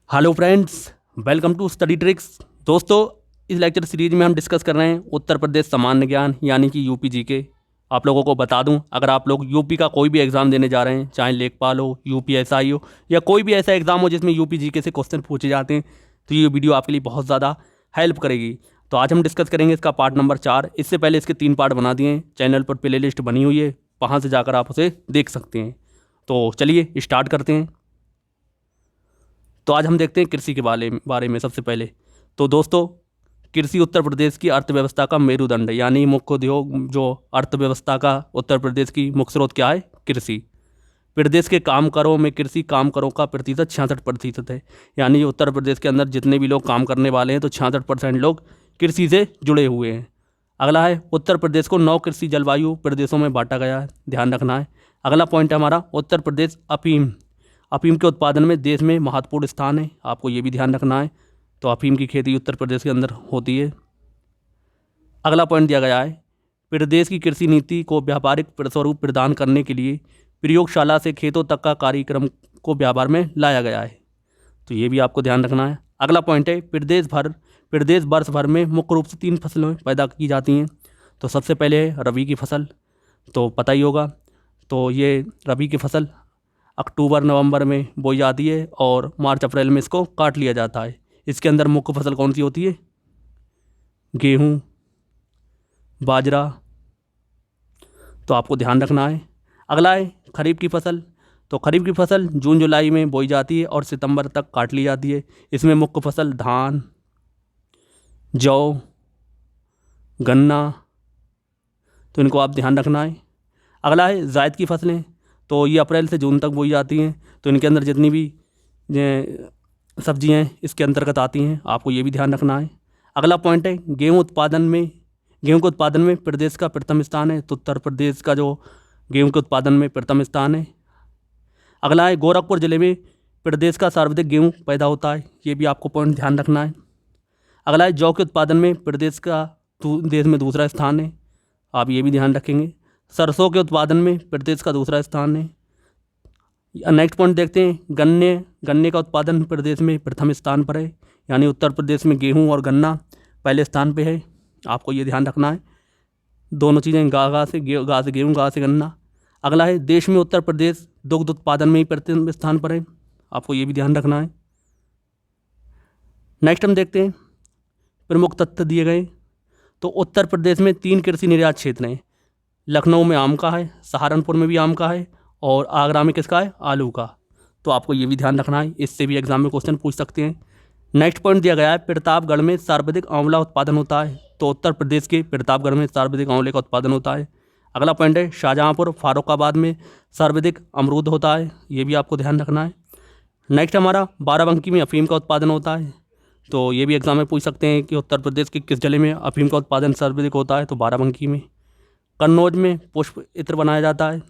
Hello friends, welcome to study tricks. दोस्तों, इस lecture series में हम डिस्कस कर रहे हैं उत्तर प्रदेश सामान्य ज्ञान यानी कि यूपी जीके। आप लोगों को बता दूं, अगर आप लोग यूपी का कोई भी एग्ज़ाम देने जा रहे हैं, चाहे लेखपाल हो, यूपीएसआई हो, या कोई भी ऐसा एग्ज़ाम हो जिसमें यूपी जीके से क्वेश्चन पूछे जाते हैं, तो ये वीडियो आपके लिए बहुत ज़्यादा हेल्प करेगी। तो आज हम डिस्कस करेंगे इसका पार्ट नंबर 4। इससे पहले इसके 3 पार्ट बना दिए हैं, चैनल पर प्ले लिस्ट बनी हुई है, वहाँ से जाकर आप उसे देख सकते हैं। तो चलिए स्टार्ट करते हैं। तो आज हम देखते हैं कृषि के बारे में सबसे पहले। तो दोस्तों, कृषि उत्तर प्रदेश की अर्थव्यवस्था का मेरुदंड है, यानी मुख्य उद्योग जो अर्थव्यवस्था का उत्तर प्रदेश की मुख्य स्रोत क्या है? कृषि। प्रदेश के कामगारों में कृषि कामगारों का प्रतिशत 66% है, यानी उत्तर प्रदेश के अंदर जितने भी लोग काम करने वाले हैं तो 66% लोग कृषि से जुड़े हुए हैं। अगला है, उत्तर प्रदेश को 9 कृषि जलवायु प्रदेशों में बांटा गया है, ध्यान रखना है। अगला पॉइंट है हमारा, उत्तर प्रदेश अफीम के उत्पादन में देश में महत्वपूर्ण स्थान है, आपको ये भी ध्यान रखना है। तो अफीम की खेती उत्तर प्रदेश के अंदर होती है। अगला पॉइंट दिया गया है, प्रदेश की कृषि नीति को व्यापारिक स्वरूप प्रदान करने के लिए प्रयोगशाला से खेतों तक का कार्यक्रम को व्यवहार में लाया गया है, तो ये भी आपको ध्यान रखना है। अगला पॉइंट है, प्रदेश वर्ष भर में मुख्य रूप से 3 फसलें पैदा की जाती हैं। तो सबसे पहले है रबी की फसल, तो पता ही होगा। तो ये रबी की फसल अक्टूबर नवंबर में बोई जाती है और मार्च अप्रैल में इसको काट लिया जाता है। इसके अंदर मुख्य फसल कौन सी होती है? गेहूँ, बाजरा, तो आपको ध्यान रखना है। अगला है खरीफ की फसल, तो खरीफ की फसल जून जुलाई में बोई जाती है और सितंबर तक काट ली जाती है। इसमें मुख्य फसल धान, जौ, गन्ना, तो इनको आप ध्यान रखना है। अगला है जायद की फसलें, तो ये अप्रैल से जून तक बोई जाती हैं, तो इनके अंदर जितनी भी सब्जियाँ इसके अंतर्गत आती हैं, आपको ये भी ध्यान रखना है। अगला पॉइंट है, गेहूं के उत्पादन में प्रदेश का प्रथम स्थान है, तो उत्तर प्रदेश का जो गेहूं के उत्पादन में प्रथम स्थान है। अगला है, गोरखपुर ज़िले में प्रदेश का सर्वाधिक गेहूँ पैदा होता है, ये भी आपको पॉइंट ध्यान रखना है। अगला है, जौ के उत्पादन में प्रदेश का देश में दूसरा स्थान है, आप ये भी ध्यान रखेंगे। सरसों के उत्पादन में प्रदेश का दूसरा स्थान है। नेक्स्ट पॉइंट देखते हैं, गन्ने का उत्पादन प्रदेश में प्रथम स्थान पर है, यानी उत्तर प्रदेश में गेहूं और गन्ना पहले स्थान पे है, आपको ये ध्यान रखना है। दोनों चीज़ें गा से गेहूँ, गा से गन्ना। अगला है, देश में उत्तर प्रदेश दुग्ध उत्पादन में ही प्रथम स्थान पर है, आपको ये भी ध्यान रखना है। नेक्स्ट हम देखते हैं, प्रमुख तथ्य दिए गए। तो उत्तर प्रदेश में 3 कृषि निर्यात क्षेत्र हैं। लखनऊ में आम का है, सहारनपुर में भी आम का है, और आगरा में किसका है? आलू का। तो आपको ये भी ध्यान रखना है, इससे भी एग्जाम में क्वेश्चन पूछ सकते हैं। नेक्स्ट पॉइंट दिया गया है, प्रतापगढ़ में सर्वाधिक आंवला उत्पादन होता है, तो उत्तर प्रदेश के प्रतापगढ़ में सर्वाधिक आंवले का उत्पादन होता है। अगला पॉइंट है, शाहजहाँपुर फारुखाबाद में सर्वाधिक अमरूद होता है, ये भी आपको ध्यान रखना है। नेक्स्ट हमारा, बाराबंकी में अफीम का उत्पादन होता है, तो ये भी एग्जाम में पूछ सकते हैं कि उत्तर प्रदेश के किस जिले में अफीम का उत्पादन सर्वाधिक होता है, तो बाराबंकी में। कन्नौज में पुष्प इत्र बनाया जाता है,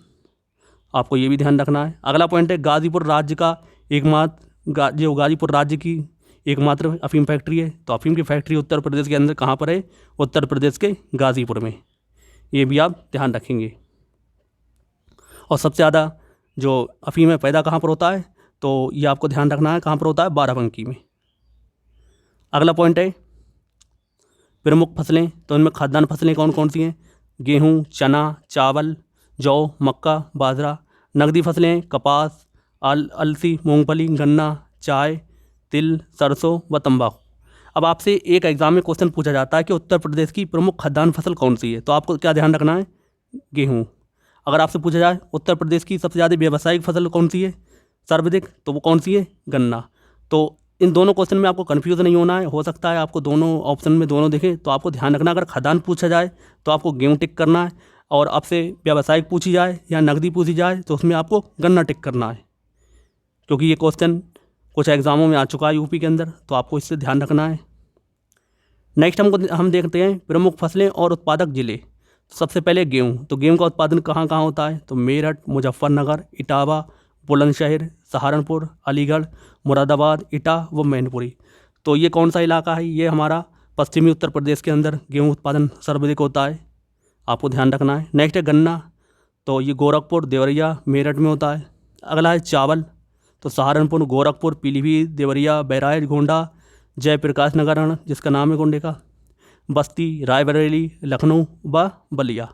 आपको ये भी ध्यान रखना है। अगला पॉइंट है, गाजीपुर राज्य की एकमात्र अफीम फैक्ट्री है, तो अफीम की फैक्ट्री उत्तर प्रदेश के अंदर कहाँ पर है? उत्तर प्रदेश के गाजीपुर में, ये भी आप ध्यान रखेंगे। और सबसे ज़्यादा जो अफीम है पैदा कहाँ पर होता है, तो ये आपको ध्यान रखना है, कहाँ पर होता है? बाराबंकी में। अगला पॉइंट है, प्रमुख फसलें, तो इनमें खाद्यान्न फसलें कौन कौन सी हैं? गेहूँ, चना, चावल, जौ, मक्का, बाजरा। नकदी फसलें कपास, अलसी, मूंगफली, गन्ना, चाय, तिल, सरसों व तंबाकू। अब आपसे एक एग्जाम में क्वेश्चन पूछा जाता है कि उत्तर प्रदेश की प्रमुख खाद्यान्न फसल कौन सी है, तो आपको क्या ध्यान रखना है? गेहूँ। अगर आपसे पूछा जाए उत्तर प्रदेश की सबसे ज़्यादा व्यावसायिक फसल कौन सी है सर्वाधिक, तो वो कौन सी है? गन्ना। तो इन दोनों क्वेश्चन में आपको कन्फ्यूज़ नहीं होना है, हो सकता है आपको दोनों ऑप्शन में दोनों दिखे, तो आपको ध्यान रखना, अगर खाद्यान्न पूछा जाए तो आपको गेहूँ टिक करना है, और आपसे व्यावसायिक पूछी जाए या नकदी पूछी जाए तो उसमें आपको गन्ना टिक करना है, क्योंकि ये क्वेश्चन कुछ एग्जामों में आ चुका है यूपी के अंदर, तो आपको इससे ध्यान रखना है। नेक्स्ट हम देखते हैं प्रमुख फसलें और उत्पादक जिले। सबसे पहले गेहूँ, तो गेहूँ का उत्पादन कहाँ कहाँ होता है? तो मेरठ, मुजफ्फरनगर, इटावा, बुलंदशहर, सहारनपुर, अलीगढ़, मुरादाबाद, इटा व मैनपुरी। तो ये कौन सा इलाका है? ये हमारा पश्चिमी उत्तर प्रदेश के अंदर गेहूँ उत्पादन सर्वाधिक होता है, आपको ध्यान रखना है। नेक्स्ट है गन्ना, तो ये गोरखपुर, देवरिया, मेरठ में होता है। अगला है चावल, तो सहारनपुर, गोरखपुर, पीलीभीत, देवरिया, बहराइच, गोंडा, जयप्रकाश नगर जिसका नाम है गोंडे का, बस्ती, रायबरेली, लखनऊ व बलिया।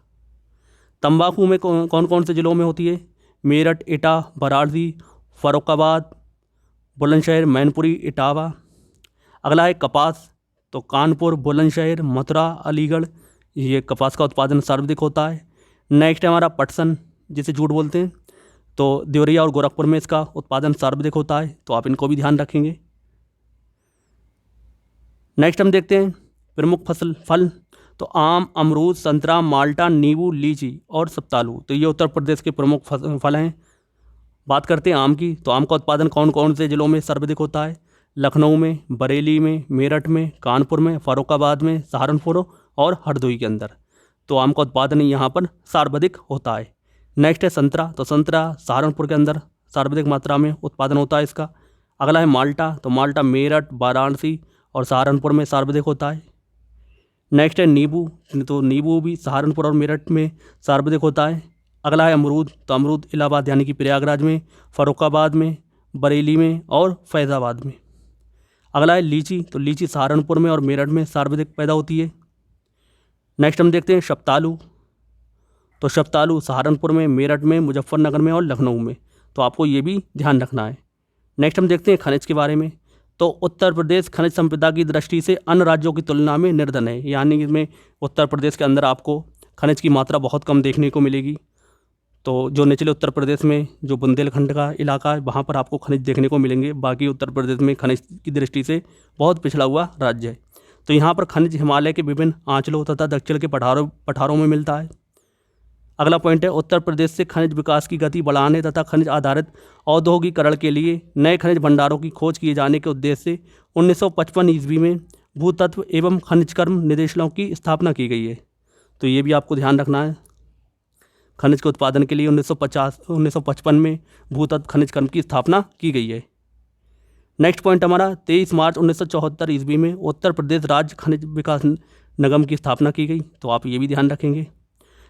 तंबाकू में कौन कौन से ज़िलों में होती है? मेरठ, एटा, वाराणसी, फ़र्रुखाबाद, बुलंदशहर, मैनपुरी, इटावा। अगला है कपास, तो कानपुर, बुलंदशहर, मथुरा, अलीगढ़, ये कपास का उत्पादन सर्वाधिक होता है। नेक्स्ट है हमारा पटसन, जिसे जूट बोलते हैं, तो देवरिया और गोरखपुर में इसका उत्पादन सर्वाधिक होता है, तो आप इनको भी ध्यान रखेंगे। नेक्स्ट हम देखते हैं प्रमुख फल, तो आम, अमरूद, संतरा, माल्टा, नींबू, लीची और सप्तालू, तो ये उत्तर प्रदेश के प्रमुख फल हैं। बात करते हैं आम की, तो आम का उत्पादन कौन कौन से ज़िलों में सर्वाधिक होता है? लखनऊ में, बरेली में, मेरठ में, कानपुर में, फ़र्रुखाबाद में, सहारनपुर और हरदोई के अंदर, तो आम का उत्पादन यहाँ पर सर्वाधिक होता है। नेक्स्ट है संतरा, तो संतरा सहारनपुर के अंदर सर्वाधिक मात्रा में उत्पादन होता है इसका। अगला है माल्टा, तो माल्टा मेरठ, वाराणसी और सहारनपुर में सर्वाधिक होता है। नेक्स्ट है नींबू, तो नींबू भी सहारनपुर और मेरठ में सर्वाधिक होता है। अगला है अमरूद, तो अमरूद इलाहाबाद यानी कि प्रयागराज में, फ़र्रुखाबाद में, बरेली में और फैज़ाबाद में। अगला है लीची, तो लीची सहारनपुर में और मेरठ में सर्वाधिक पैदा होती है। नेक्स्ट हम देखते हैं शफ्तालू, तो शफ्तालू सहारनपुर में, मेरठ में, मुजफ्फरनगर में और लखनऊ में, तो आपको ये भी ध्यान रखना है। नेक्स्ट हम देखते हैं खनिज के बारे में, तो उत्तर प्रदेश खनिज संपदा की दृष्टि से अन्य राज्यों की तुलना में निर्धन है, यानी कि इसमें उत्तर प्रदेश के अंदर आपको खनिज की मात्रा बहुत कम देखने को मिलेगी। तो जो निचले उत्तर प्रदेश में जो बुंदेलखंड का इलाका है वहाँ पर आपको खनिज देखने को मिलेंगे, बाकी उत्तर प्रदेश में खनिज की दृष्टि से बहुत पिछड़ा हुआ राज्य है। तो यहाँ पर खनिज हिमालय के विभिन्न आंचलों तथा दक्षिण के पठारों में मिलता है। अगला पॉइंट है उत्तर प्रदेश से खनिज विकास की गति बढ़ाने तथा खनिज आधारित औद्योगिकरण के लिए नए खनिज भंडारों की खोज किए जाने के उद्देश्य से 1955 ईस्वी में भूतत्व एवं खनिज कर्म निदेशालय की स्थापना की गई है। तो ये भी आपको ध्यान रखना है। खनिज के उत्पादन के लिए 1955 में भूतत्व खनिज कर्म की स्थापना की गई है। नेक्स्ट पॉइंट हमारा 23 मार्च 1974 ईस्वी में उत्तर प्रदेश राज्य खनिज विकास निगम की स्थापना की गई, तो आप ये भी ध्यान रखेंगे।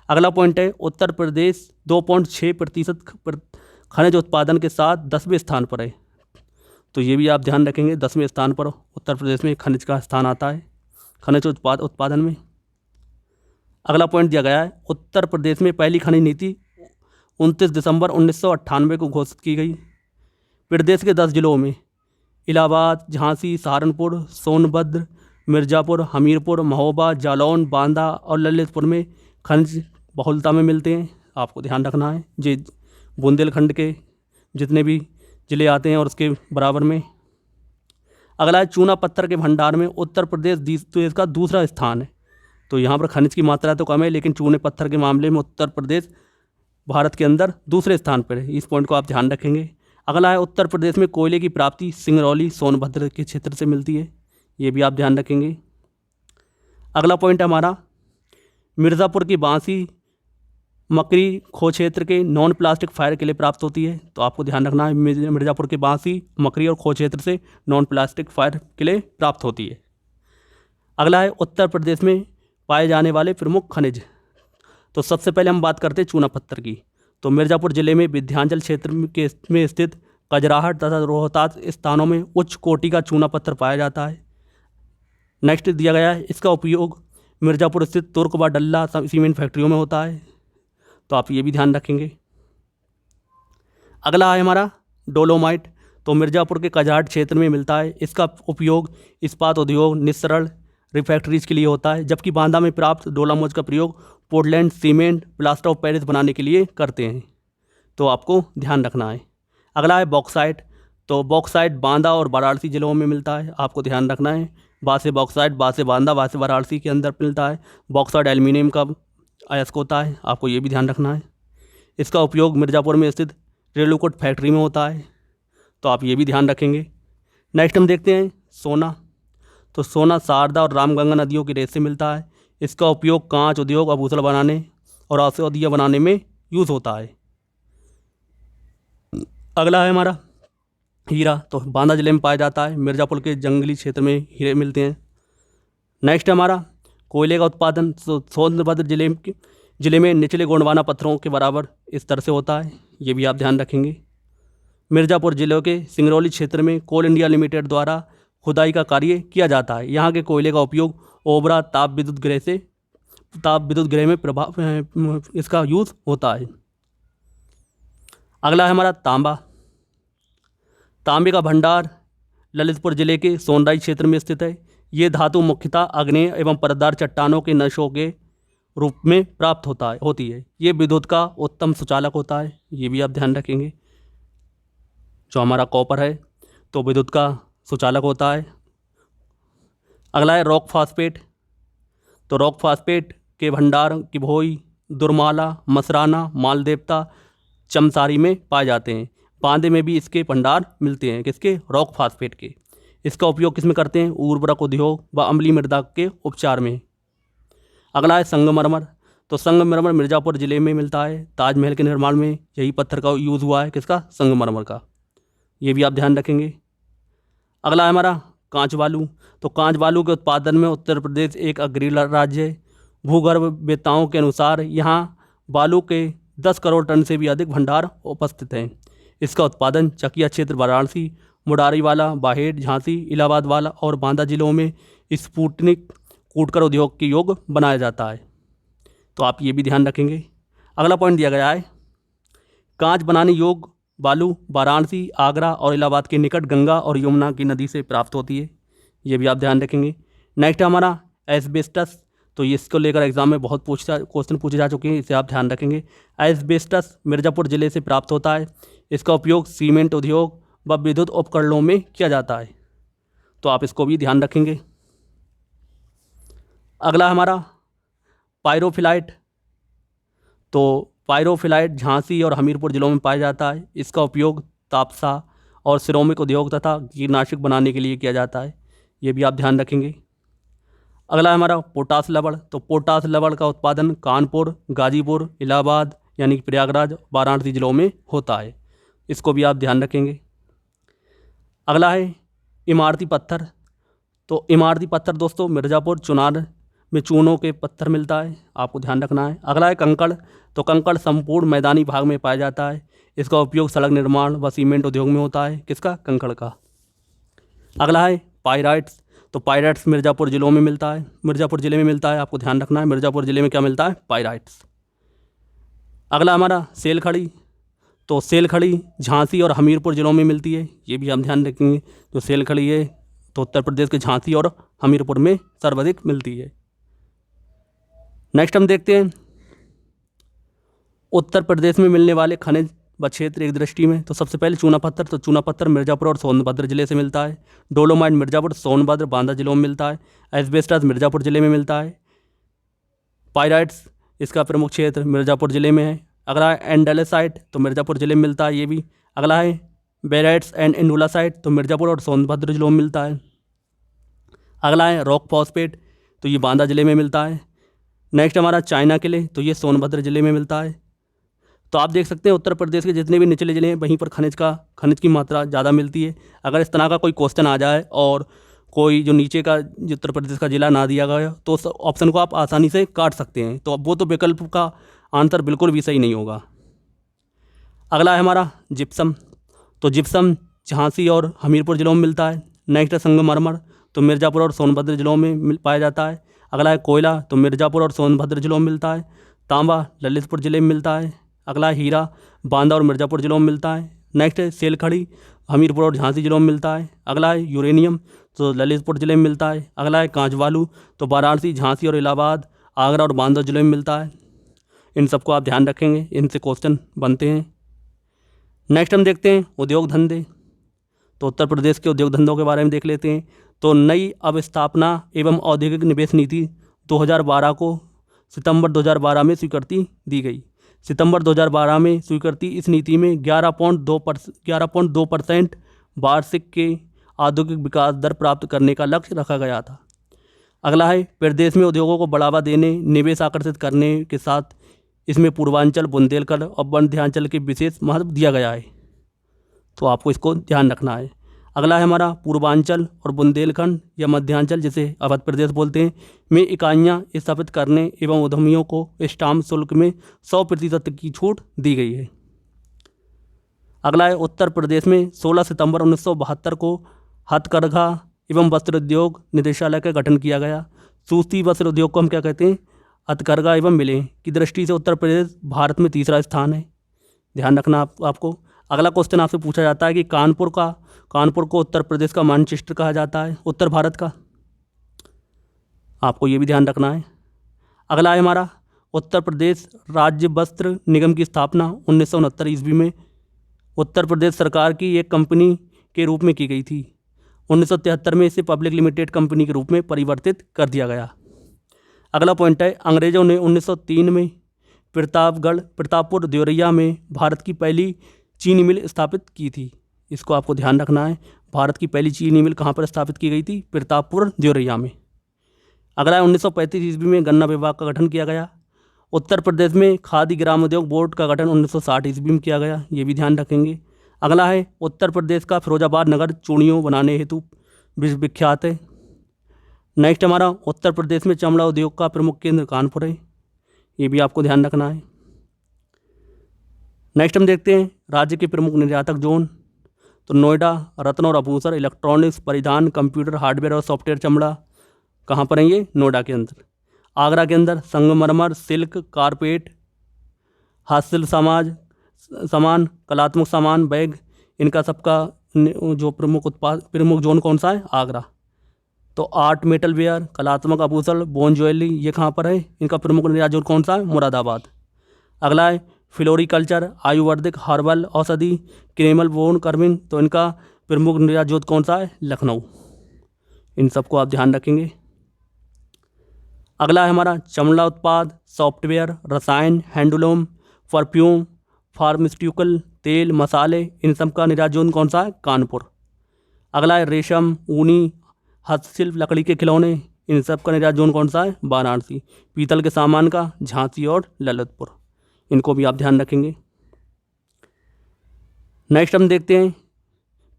अगला पॉइंट है उत्तर प्रदेश 2.6% खनिज उत्पादन के साथ 10वें स्थान पर है, तो ये भी आप ध्यान रखेंगे। 10वें स्थान पर उत्तर प्रदेश में खनिज का स्थान आता है खनिज उत्पादन में। अगला पॉइंट दिया गया है उत्तर प्रदेश में पहली खनिज नीति 29 दिसंबर 1998 को घोषित की गई। प्रदेश के 10 जिलों में इलाहाबाद, झांसी, सहारनपुर, सोनभद्र, मिर्ज़ापुर, हमीरपुर, महोबा, जालौन, बांदा और ललितपुर में खनिज बहुलता में मिलते हैं, आपको ध्यान रखना है। ये बुंदेलखंड के जितने भी ज़िले आते हैं और उसके बराबर में। अगला है चूना पत्थर के भंडार में उत्तर प्रदेश देश का दूसरा स्थान है, तो यहाँ पर खनिज की मात्रा तो कम है लेकिन चूने पत्थर के मामले में उत्तर प्रदेश भारत के अंदर दूसरे स्थान पर है, इस पॉइंट को आप ध्यान रखेंगे। अगला है उत्तर प्रदेश में कोयले की प्राप्ति सिंगरौली सोनभद्र के क्षेत्र से मिलती है, ये भी आप ध्यान रखेंगे। अगला पॉइंट हमारा मिर्ज़ापुर की बांसी मकरी खो क्षेत्र के नॉन प्लास्टिक फायर के लिए प्राप्त होती है, तो आपको ध्यान रखना है मिर्ज़ापुर के बांसी मकरी और खो क्षेत्र से नॉन प्लास्टिक फायर के लिए प्राप्त होती है। अगला है उत्तर प्रदेश में पाए जाने वाले प्रमुख खनिज, तो सबसे पहले हम बात करते हैं चूना पत्थर की, तो मिर्ज़ापुर जिले में विंध्याचल क्षेत्र में स्थित कजराहट तथा रोहतास स्थानों में उच्च कोटि का चूना पत्थर पाया जाता है। नेक्स्ट दिया गया है इसका उपयोग मिर्ज़ापुर स्थित तुर्क व डल्ला सीमेंट फैक्ट्रियों में होता है, तो आप ये भी ध्यान रखेंगे। अगला है हमारा डोलोमाइट, तो मिर्ज़ापुर के कजराहट क्षेत्र में मिलता है। इसका उपयोग इस्पात उद्योग, निस्सरण रिफैक्ट्रीज के लिए होता है, जबकि बांदा में प्राप्त डोलामोज का प्रयोग Portland cement plaster of Paris बनाने के लिए करते हैं, तो आपको ध्यान रखना है। अगला है बॉक्साइट, तो बॉक्साइट बांदा और वाराणसी जिलों में मिलता है, आपको ध्यान रखना है। बासे बॉक्साइट बासे बांदा बासे वाराणसी के अंदर मिलता है। बॉक्साइट एल्यूमिनियम का अयस्क होता है, आपको ये भी ध्यान रखना है। इसका उपयोग मिर्ज़ापुर में स्थित रेलुकोट फैक्ट्री में होता है, तो आप ये भी ध्यान रखेंगे। नेक्स्ट हम देखते हैं सोना, तो सोना शारदा और रामगंगा नदियों के रेत से मिलता है। इसका उपयोग कांच उद्योग, आभूषण बनाने और औषधियाँ बनाने में यूज़ होता है। अगला है हमारा हीरा, तो बांदा जिले में पाया जाता है। मिर्ज़ापुर के जंगली क्षेत्र में हीरे मिलते हैं। नेक्स्ट हमारा कोयले का उत्पादन, तो सोनभद्र जिले में निचले गोंडवाना पत्थरों के बराबर इस तरह से होता है, ये भी आप ध्यान रखेंगे। मिर्ज़ापुर जिले के सिंगरौली क्षेत्र में कोल इंडिया लिमिटेड द्वारा खुदाई का कार्य किया जाता है। यहाँ के कोयले का उपयोग ओबरा ताप विद्युत गृह में इसका यूज़ होता है। अगला है हमारा तांबा। तांबे का भंडार ललितपुर जिले के सोनराई क्षेत्र में स्थित है। ये धातु मुख्यतः आग्नेय एवं परतदार चट्टानों के नशों के रूप में प्राप्त होती है। ये विद्युत का उत्तम सुचालक होता है, ये भी आप ध्यान रखेंगे। जो हमारा कॉपर है तो विद्युत का सुचालक होता है। अगला है रॉक फास्फेट। तो रॉक फास्फेट के भंडार किभोई, दुर्माला, मसराना, मालदेवता, चमसारी में पाए जाते हैं। बांदे में भी इसके भंडार मिलते हैं, किसके? रॉक फास्फेट के। इसका उपयोग किस में करते हैं? उर्वरक उद्योग व अम्लीय मृदा के उपचार में। अगला है संगमरमर। तो संगमरमर मिर्ज़ापुर जिले में मिलता है। ताजमहल के निर्माण में यही पत्थर का यूज़ हुआ है, किसका? संगमरमर का। ये भी आप ध्यान रखेंगे। अगला है हमारा कांच बालू। तो कांच बालू के उत्पादन में उत्तर प्रदेश एक अग्रणी राज्य है। भूगर्भवेत्ताओं के अनुसार यहाँ बालू के 10 करोड़ टन से भी अधिक भंडार उपस्थित हैं। इसका उत्पादन चकिया क्षेत्र, वाराणसी, मुरारीवाला, बाहेड़, झांसी, इलाहाबाद वाला और बांदा जिलों में स्पुतनिक कूटकर उद्योग के योग बनाया जाता है। तो आप ये भी ध्यान रखेंगे। अगला पॉइंट दिया गया है, कांच बनाने योग्य बालू वाराणसी, आगरा और इलाहाबाद के निकट गंगा और यमुना की नदी से प्राप्त होती है। ये भी आप ध्यान रखेंगे। नेक्स्ट हमारा एस्बेस्टस। तो इसको लेकर एग्जाम में बहुत क्वेश्चन पूछे जा चुके हैं, इसे आप ध्यान रखेंगे। एस्बेस्टस मिर्ज़ापुर जिले से प्राप्त होता है। इसका उपयोग सीमेंट उद्योग व विद्युत उपकरणों में किया जाता है। तो आप इसको भी ध्यान रखेंगे। अगला हमारा पायरोफिलाइट। तो पायरोफिलाइट झांसी और हमीरपुर जिलों में पाया जाता है। इसका उपयोग तापसा और सिरोमिक उद्योग तथा कीटनाशक बनाने के लिए किया जाता है। ये भी आप ध्यान रखेंगे। अगला है हमारा पोटास लवण। तो पोटास लवण का उत्पादन कानपुर, गाजीपुर, इलाहाबाद यानी कि प्रयागराज, वाराणसी जिलों में होता है। इसको भी आप ध्यान रखेंगे। अगला है इमारती पत्थर। तो इमारती पत्थर दोस्तों मिर्ज़ापुर चुनार में चूनों के पत्थर मिलता है, आपको ध्यान रखना है। अगला है कंकड़। तो कंकड़ संपूर्ण मैदानी भाग में पाया जाता है। इसका उपयोग सड़क निर्माण व सीमेंट उद्योग में होता है, किसका? कंकड़ का। अगला है पायराइट्स। तो पायराइट्स मिर्ज़ापुर जिलों में मिलता है, मिर्ज़ापुर जिले में मिलता है, आपको ध्यान रखना है। मिर्ज़ापुर जिले में क्या मिलता है? पायराइट्स। अगला हमारा सेल खड़ी। तो सेल खड़ी झांसी और हमीरपुर जिलों में मिलती है, ये भी हम ध्यान रखेंगे। जो सेल खड़ी है तो उत्तर प्रदेश के झांसी और हमीरपुर में सर्वाधिक मिलती है। नेक्स्ट हम देखते हैं उत्तर प्रदेश में मिलने वाले खनिज व क्षेत्र एक दृष्टि में। तो सबसे पहले चूना पत्थर। तो चूना पत्थर मिर्ज़ापुर और सोनभद्र जिले से मिलता है। डोलोमाइट मिर्ज़ापुर, सोनभद्र, बांदा जिलों में मिलता है। एस्बेस्टस मिर्ज़ापुर जिले में मिलता है। पायराइट्स इसका प्रमुख क्षेत्र मिर्ज़ापुर जिले में है। अगला है एंडेलेसाइट। तो मिर्ज़ापुर जिले में मिलता है, ये भी। अगला है बेराइट्स एंड इंडुलासाइट। तो मिर्ज़ापुर और सोनभद्र जिलों में मिलता है। अगला है रॉक फॉस्फेट। तो ये बांदा जिले में मिलता है। नेक्स्ट हमारा चाइना किले। तो ये सोनभद्र जिले में मिलता है। तो आप देख सकते हैं उत्तर प्रदेश के जितने भी निचले ज़िले हैं वहीं पर खनिज की मात्रा ज़्यादा मिलती है। अगर इस तरह का कोई क्वेश्चन आ जाए और कोई जो नीचे का जो उत्तर प्रदेश का ज़िला ना दिया गया तो उस ऑप्शन को आप आसानी से काट सकते हैं। तो वो तो विकल्प का आंसर बिल्कुल भी सही नहीं होगा। अगला है हमारा जिप्सम। तो जिप्सम झांसी और हमीरपुर जिलों में मिलता है। नेक्स्ट है संगमरमर। तो मिर्ज़ापुर और सोनभद्र जिलों में पाया जाता है। अगला है कोयला। तो मिर्ज़ापुर और सोनभद्र जिलों में मिलता है। तांबा ललितपुर जिले में मिलता है। अगला है हीरा, बांदा और मिर्ज़ापुर जिलों में मिलता है। नेक्स्ट है सेलखड़ी, हमीरपुर और झांसी जिलों में मिलता है। अगला है यूरेनियम, तो ललितपुर जिले में मिलता है। अगला है कांच बालू, तो वाराणसी, झांसी और इलाहाबाद, आगरा और बांदा जिले में मिलता है। इन सबको आप ध्यान रखेंगे, इनसे क्वेश्चन बनते हैं। नेक्स्ट हम देखते हैं उद्योग धंधे। तो उत्तर प्रदेश के उद्योग धंधों के बारे में देख लेते हैं। तो नई अवस्थापना एवं औद्योगिक निवेश नीति 2012 को सितंबर 2012 में स्वीकृति दी गई। सितंबर 2012 में स्वीकृति इस नीति में 11.2% वार्षिक के औद्योगिक विकास दर प्राप्त करने का लक्ष्य रखा गया था। अगला है प्रदेश में उद्योगों को बढ़ावा देने, निवेश आकर्षित करने के साथ इसमें पूर्वांचल, बुंदेलखंड और मध्यांचल के विशेष महत्व दिया गया है, तो आपको इसको ध्यान रखना है। अगला है हमारा पूर्वांचल और बुंदेलखंड या मध्यांचल, जिसे अवध प्रदेश बोलते हैं, में इकाइयाँ स्थापित करने एवं उद्यमियों को स्टाम्प शुल्क में 100% की छूट दी गई है। अगला है उत्तर प्रदेश में 16 सितंबर 1972 को हथकरघा एवं वस्त्र उद्योग निदेशालय का गठन किया गया। सूती वस्त्र उद्योग को हम क्या कहते हैं? हथकरघा एवं मिलें की दृष्टि से उत्तर प्रदेश भारत में तीसरा स्थान है, ध्यान रखना आपको। अगला क्वेश्चन आपसे पूछा जाता है कि कानपुर को उत्तर प्रदेश का मैनचेस्टर कहा जाता है, उत्तर भारत का, आपको ये भी ध्यान रखना है। अगला है हमारा उत्तर प्रदेश राज्य वस्त्र निगम की स्थापना 1969 ईस्वी में उत्तर प्रदेश सरकार की एक कंपनी के रूप में की गई थी। 1973 में इसे पब्लिक लिमिटेड कंपनी के रूप में परिवर्तित कर दिया गया। अगला पॉइंट है अंग्रेजों ने 1903 में प्रतापपुर देवरिया में भारत की पहली चीनी मिल स्थापित की थी। इसको आपको ध्यान रखना है, भारत की पहली चीनी मिल कहाँ पर स्थापित की गई थी? प्रतापपुर देवरिया में। अगला है 1935 ईस्वी में गन्ना विभाग का गठन किया गया। उत्तर प्रदेश में खादी ग्रामोद्योग बोर्ड का गठन 1960 ईस्वी में किया गया, ये भी ध्यान रखेंगे। अगला है उत्तर प्रदेश का फिरोजाबाद नगर चूड़ियों बनाने हेतु विश्व विख्यात है। नेक्स्ट हमारा उत्तर प्रदेश में चमड़ा उद्योग का प्रमुख केंद्र कानपुर है, ये भी आपको ध्यान रखना है। नेक्स्ट हम देखते हैं राज्य के प्रमुख निर्यातक जोन, तो नोएडा, रत्न और आभूषण, इलेक्ट्रॉनिक्स, परिधान, कंप्यूटर, हार्डवेयर और सॉफ्टवेयर चमड़ा कहाँ पर है? ये नोएडा के अंदर। आगरा के अंदर संगमरमर, सिल्क, कारपेट, हाथशिल्प सामान, कलात्मक सामान, बैग, इनका सबका जो प्रमुख जोन कौन सा है? आगरा। तो आर्ट मेटल वेयर, कलात्मक आभूषण, बोन ज्वेलरी, ये कहाँ पर है? इनका प्रमुख निर्यात जोन कौन सा है? मुरादाबाद। अगला है फ्लोरिकल्चर, आयुर्वेदिक, हर्बल, औषधि, क्रेमल, बोन कर्मिंग, तो इनका प्रमुख निर्यात जोन कौन सा है? लखनऊ। इन सबको आप ध्यान रखेंगे। अगला है हमारा चमड़ा उत्पाद, सॉफ्टवेयर, रसायन, हैंडलूम, परफ्यूम, फार्मास्यूटिकल, तेल, मसाले, इन सब का निर्यात जोन कौन सा है? कानपुर। अगला है रेशम, ऊनी, हस्तशिल्प, लकड़ी के खिलौने, इन सब का निर्यात जोन कौन सा है? वाराणसी। पीतल के सामान का झांसी और ललितपुर, इनको भी आप ध्यान रखेंगे। नेक्स्ट हम देखते हैं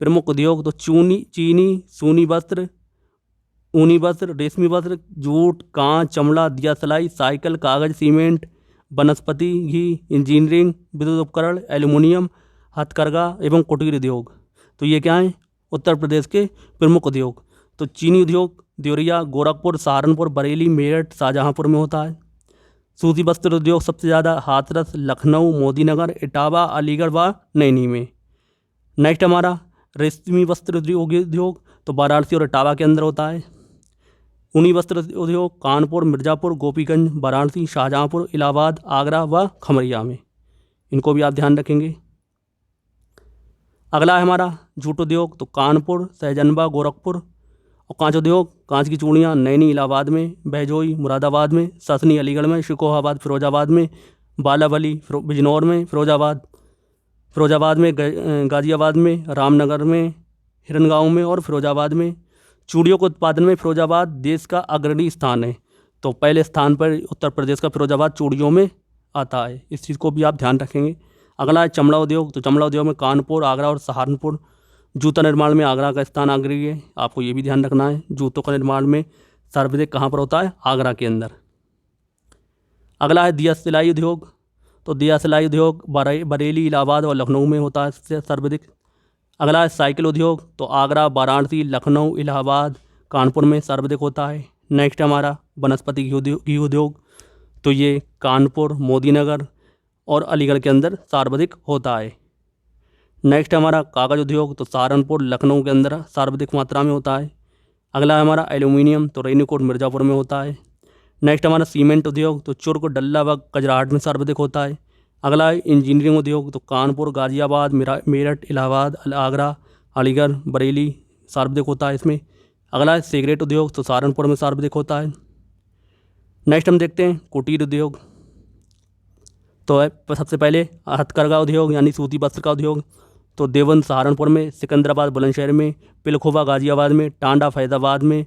प्रमुख उद्योग, तो चीनी, सूनी वस्त्र, ऊनी वस्त्र, रेशमी वस्त्र, जूट, कांच, चमड़ा, दिया सिलाई, साइकिल, कागज, सीमेंट, वनस्पति घी, इंजीनियरिंग, विद्युत उपकरण, एल्यूमिनियम, हथकरघा एवं कुटीर उद्योग, तो ये क्या है? उत्तर प्रदेश के प्रमुख उद्योग। तो चीनी उद्योग देवरिया, गोरखपुर, सहारनपुर, बरेली, मेरठ, शाहजहाँपुर में होता है। सूती वस्त्र उद्योग सबसे ज़्यादा हाथरस, लखनऊ, मोदीनगर, इटावा, अलीगढ़ व नैनी में। नेक्स्ट हमारा रेशमी वस्त्र उद्योग, तो वाराणसी और इटावा के अंदर होता है। ऊनी वस्त्र उद्योग कानपुर, मिर्ज़ापुर, गोपीगंज, वाराणसी, शाहजहाँपुर, इलाहाबाद, आगरा व खमरिया में, इनको भी आप ध्यान रखेंगे। अगला है हमारा जूट उद्योग, तो कानपुर, सहजनवा, गोरखपुर। और कांच उद्योग, कांच की चूड़ियाँ नैनी इलाहाबाद में, बहजोई मुरादाबाद में, ससनी अलीगढ़ में, शिकोहाबाद फिरोजाबाद में, बालावली बिजनौर में, फिरोजाबाद में, गाजियाबाद में, रामनगर में, हिरनगांव में और फिरोजाबाद में। चूड़ियों के उत्पादन में फिरोजाबाद देश का अग्रणी स्थान है, तो पहले स्थान पर उत्तर प्रदेश का फिरोजाबाद चूड़ियों में आता है, इस चीज़ को भी आप ध्यान रखेंगे। अगला है चमड़ा उद्योग, तो चमड़ा उद्योग में कानपुर, आगरा और सहारनपुर। जूता निर्माण में आगरा का स्थान अग्रणी है, आपको ये भी ध्यान रखना है। जूतों का निर्माण में सर्वाधिक कहाँ पर होता है? आगरा के अंदर। अगला है दिया सिलाई उद्योग, तो दिया सिलाई उद्योग बरेली, इलाहाबाद और लखनऊ में होता है सर्वाधिक। अगला है साइकिल उद्योग, तो आगरा, वाराणसी, लखनऊ, इलाहाबाद, कानपुर में सर्वाधिक होता है। नेक्स्ट हमारा वनस्पति घी उद्योग, तो ये कानपुर, मोदीनगर और अलीगढ़ के अंदर सर्वाधिक होता है। नेक्स्ट हमारा कागज़ उद्योग, तो सहारनपुर, लखनऊ के अंदर सर्वाधिक मात्रा में होता है। अगला है हमारा एल्यूमिनियम, तो रेनीकोट, मिर्ज़ापुर में होता है। नेक्स्ट हमारा सीमेंट उद्योग, तो चुर्क, डल्ला व कजराहट में सर्वाधिक होता है। अगला है इंजीनियरिंग उद्योग, तो कानपुर, गाजियाबाद, मेरठ, इलाहाबाद, आगरा, अलीगढ़, बरेली सर्वाधिक होता है इसमें। अगला है सिगरेट उद्योग, तो सहारनपुर में सर्वाधिक होता है। नेक्स्ट हम देखते हैं कुटीर उद्योग, तो सबसे पहले हथकरघा उद्योग यानी सूती वस्त्र का उद्योग, तो देवबंद सहारनपुर में, सिकंदराबाद बुलंदशहर में, पिलखुवा गाजियाबाद में, टांडा फैजाबाद में,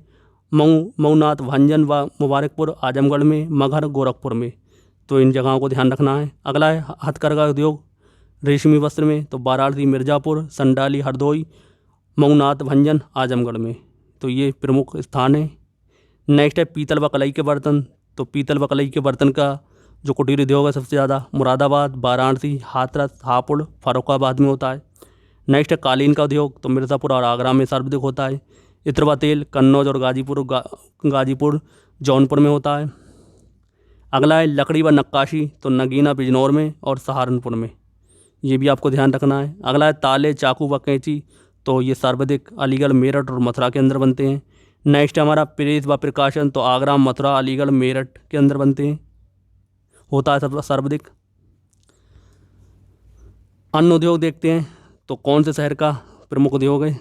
मऊनाथ भंजन व मुबारकपुर आजमगढ़ में, मगहर गोरखपुर में, तो इन जगहों को ध्यान रखना है। अगला है हथकरघा उद्योग रेशमी वस्त्र में, तो वाराणसी, मिर्ज़ापुर, संडाली, हरदोई, मऊनाथ भंजन आजमगढ़ में, तो ये प्रमुख स्थान है। नेक्स्ट है पीतल व कलई के बर्तन, तो पीतल व कलई के बर्तन का जो कुटीर उद्योग है सबसे ज़्यादा मुरादाबाद, वाराणसी, हाथरस, हापुड़, फर्रुखाबाद में होता है। नेक्स्ट है कालीन का उद्योग, तो मिर्ज़ापुर और आगरा में सर्वाधिक होता है। इत्र व तेल कन्नौज और गाजीपुर जौनपुर में होता है। अगला है लकड़ी व नक्काशी, तो नगीना बिजनौर में और सहारनपुर में, ये भी आपको ध्यान रखना है। अगला है ताले चाकू व कैंची, तो ये सर्वाधिक अलीगढ़ मेरठ और मथुरा के अंदर बनते हैं। नेक्स्ट है हमारा प्रेस व प्रकाशन, तो आगरा मथुरा अलीगढ़ मेरठ के अंदर बनते हैं, होता है सब सर्वाधिक। अन्न उद्योग देखते हैं, तो कौन से शहर का प्रमुख उद्योग है।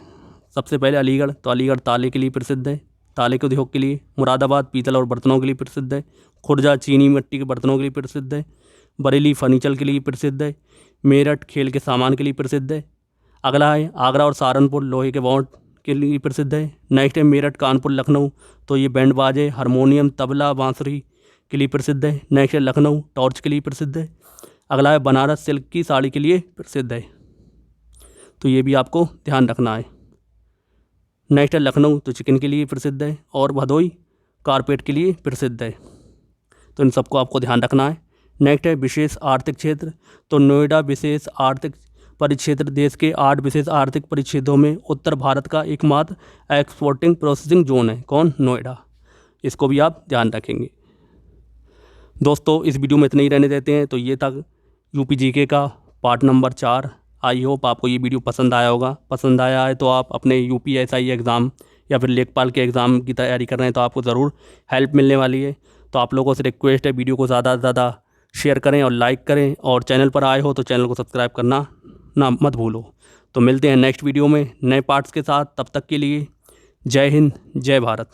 सबसे पहले अलीगढ़, तो अलीगढ़ ताले के लिए प्रसिद्ध है, ताले के उद्योग के लिए। मुरादाबाद पीतल और बर्तनों के लिए प्रसिद्ध है। खुर्जा चीनी मिट्टी के बर्तनों के लिए प्रसिद्ध है। बरेली फर्नीचर के लिए प्रसिद्ध है। मेरठ खेल के सामान के लिए प्रसिद्ध है। अगला है आगरा और सहारनपुर लोहे के वॉट के लिए प्रसिद्ध है। नेक्स्ट है मेरठ कानपुर लखनऊ, तो ये बैंड बाजे हारमोनियम तबला बांसुरी के लिए प्रसिद्ध है। नेक्स्ट है लखनऊ टॉर्च के लिए प्रसिद्ध है। अगला है बनारस सिल्क की साड़ी के लिए प्रसिद्ध है, तो ये भी आपको ध्यान रखना है। नेक्स्ट है लखनऊ, तो चिकन के लिए प्रसिद्ध है और भदोई कारपेट के लिए प्रसिद्ध है, तो इन सबको आपको ध्यान रखना है। नेक्स्ट है विशेष आर्थिक क्षेत्र, तो नोएडा विशेष आर्थिक परिक्षेत्र देश के 8 विशेष आर्थिक परिक्षेत्रों में उत्तर भारत का एकमात्र एक्सपोर्टिंग प्रोसेसिंग जोन है। कौन? नोएडा। इसको भी आप ध्यान रखेंगे। दोस्तों इस वीडियो में इतना ही रहने देते हैं। तो ये था यूपी जीके का पार्ट नंबर 4। आई होप आपको ये वीडियो पसंद आया होगा। पसंद आया है तो आप अपने यूपीएसआई एग्ज़ाम या फिर लेखपाल के एग्ज़ाम की तैयारी कर रहे हैं तो आपको ज़रूर हेल्प मिलने वाली है। तो आप लोगों से रिक्वेस्ट है वीडियो को ज़्यादा से ज़्यादा शेयर करें और लाइक करें, और चैनल पर आए हो तो चैनल को सब्सक्राइब करना ना मत भूलो। तो मिलते हैं नेक्स्ट वीडियो में नए पार्ट्स के साथ। तब तक के लिए जय हिंद जय भारत।